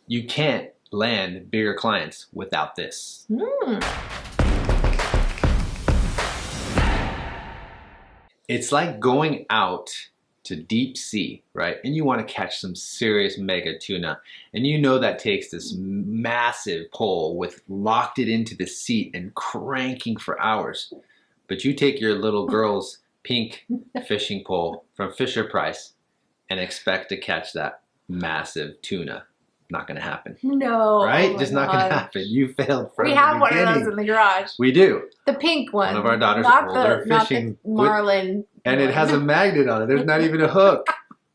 you can't land bigger clients without this. It's like going out to deep sea, right? And you want to catch some serious mega tuna. And you know that takes this massive pole with locked it into the seat and cranking for hours. But you take your little girl's pink fishing pole from Fisher-Price and expect to catch that massive tuna. Not going to happen. No. Right? Oh just not going to happen. You failed from the beginning. We have one of those in the garage. We do. The pink one. One of our daughters' not older the, fishing. Not the marlin. And it has a magnet on it. There's not even a hook.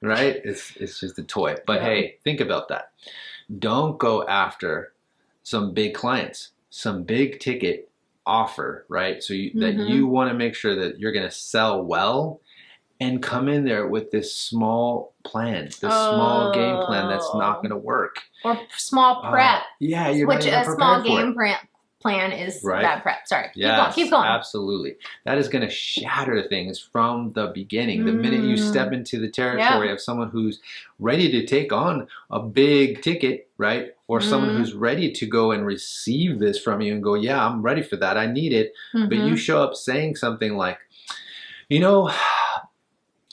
Right? It's just a toy. But hey, think about that. Don't go after some big clients, some big ticket offer, right? So that you want to make sure that you're going to sell well and come in there with this small plan, this small game plan that's not going to work. Or small prep. Yeah, you're which not even a small prepared for game plan is that prep. Sorry. Yes, keep going. Absolutely. That is going to shatter things from the beginning. The minute you step into the territory of someone who's ready to take on a big ticket, right? Or someone who's ready to go and receive this from you and go, yeah, I'm ready for that. I need it. But you show up saying something like, you know,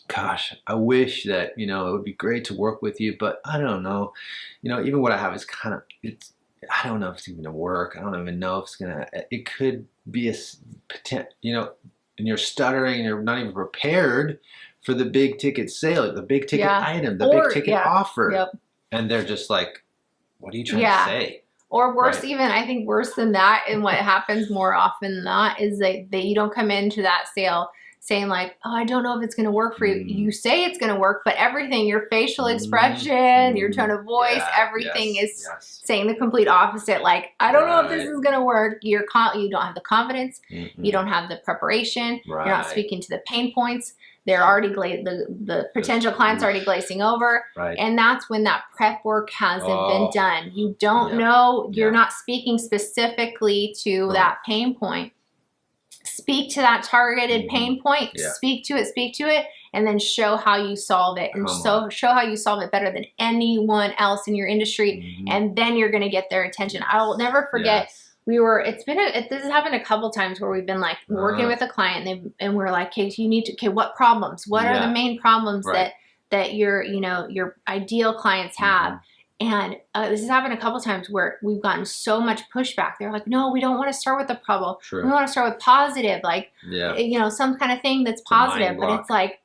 gosh, I wish that, you know, it would be great to work with you, but I don't know. You know, even what I have is kind of, I don't know if it's even going to work. I don't even know if it's going to, it could be a potential, you know, and you're stuttering and you're not even prepared for the big ticket sale, the big ticket item, the big ticket offer. And they're just like, what are you trying to say? Or worse, even, I think worse than that, and what happens more often than not is that you don't come into that sale saying like, oh, I don't know if it's going to work for you. You say it's going to work, but everything, your facial expression, your tone of voice, everything is saying the complete opposite. Like, I don't know if this is going to work. You don't have the confidence. You don't have the preparation. You're not speaking to the pain points. They're already the potential clients already glazing over. And that's when that prep work hasn't been done. You don't know, you're not speaking specifically to that pain point. Speak to that targeted pain point, speak to it, and then show how you solve it. And show how you solve it better than anyone else in your industry. And then you're going to get their attention. I will never forget, this has happened a couple times where we've been like working with a client and we're like, okay, what problems? What are the main problems that your ideal clients have? And this has happened a couple times where we've gotten so much pushback. They're like, no, we don't want to start with the problem. We want to start with positive, like, you know, some kind of thing that's positive. But it's like,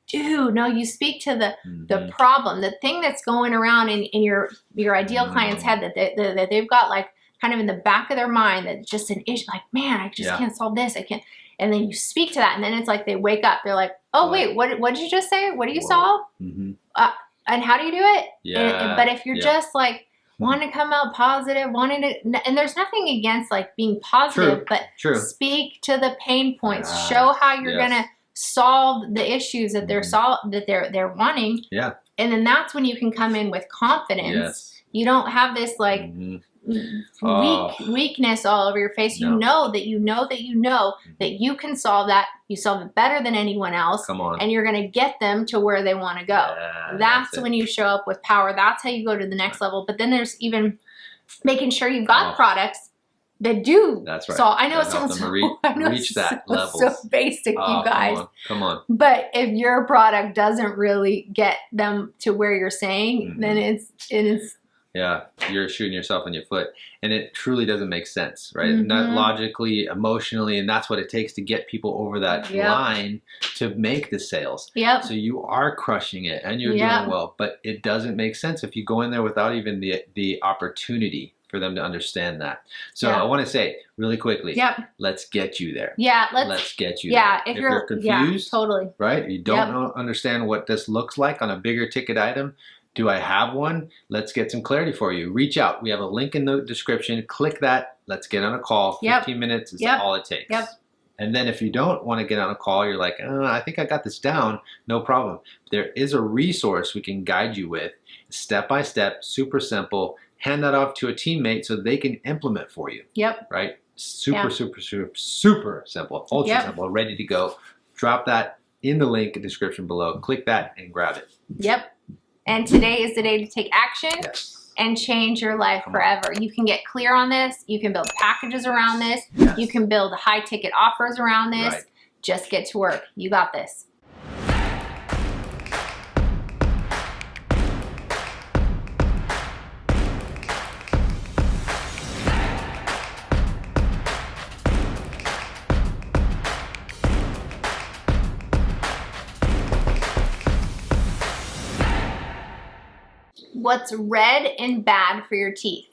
dude, no, you speak to the problem, the thing that's going around in your ideal client's head that they've got like kind of in the back of their mind that's just an issue. Like, man, I just can't solve this. I can't. And then you speak to that, and then it's like they wake up. They're like, oh, wait, what did you just say? What do you solve? And how do you do it? But if you're just like wanting to come out positive, and there's nothing against like being positive, but speak to the pain points. Show how you're gonna solve the issues that they're wanting. And then that's when you can come in with confidence. You don't have this like weakness all over your face. You know that you can solve that. You solve it better than anyone else. And you're going to get them to where they want to go. That's when you show up with power. That's how you go to the next level. But then there's even making sure you've got products that do. That's right. So I know it sounds reach that level. So basic, you guys. Come on. But if your product doesn't really get them to where you're saying, then it's yeah, you're shooting yourself in your foot, and it truly doesn't make sense, right? Not logically, emotionally, and that's what it takes to get people over that line to make the sales. So you are crushing it, and you're doing well, but it doesn't make sense if you go in there without even the opportunity for them to understand that. So I want to say really quickly, let's get you there. Let's get you there. If you're confused, right? You don't understand what this looks like on a bigger ticket item. Do I have one? Let's get some clarity for you. Reach out. We have a link in the description. Click that. Let's get on a call. 15 minutes is all it takes. And then if you don't want to get on a call, you're like, I think I got this down. No problem. There is a resource we can guide you with, step by step, super simple. Hand that off to a teammate so they can implement for you. Right? Super simple. Ultra simple. Ready to go. Drop that in the link description below. Click that and grab it. And today is the day to take action and change your life forever. You can get clear on this. You can build packages around this. Yes. You can build high ticket offers around this. Right. Just get to work. You got this. What's red and bad for your teeth?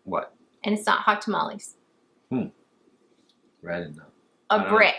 What? And it's not hot tamales. Red and no. A brick.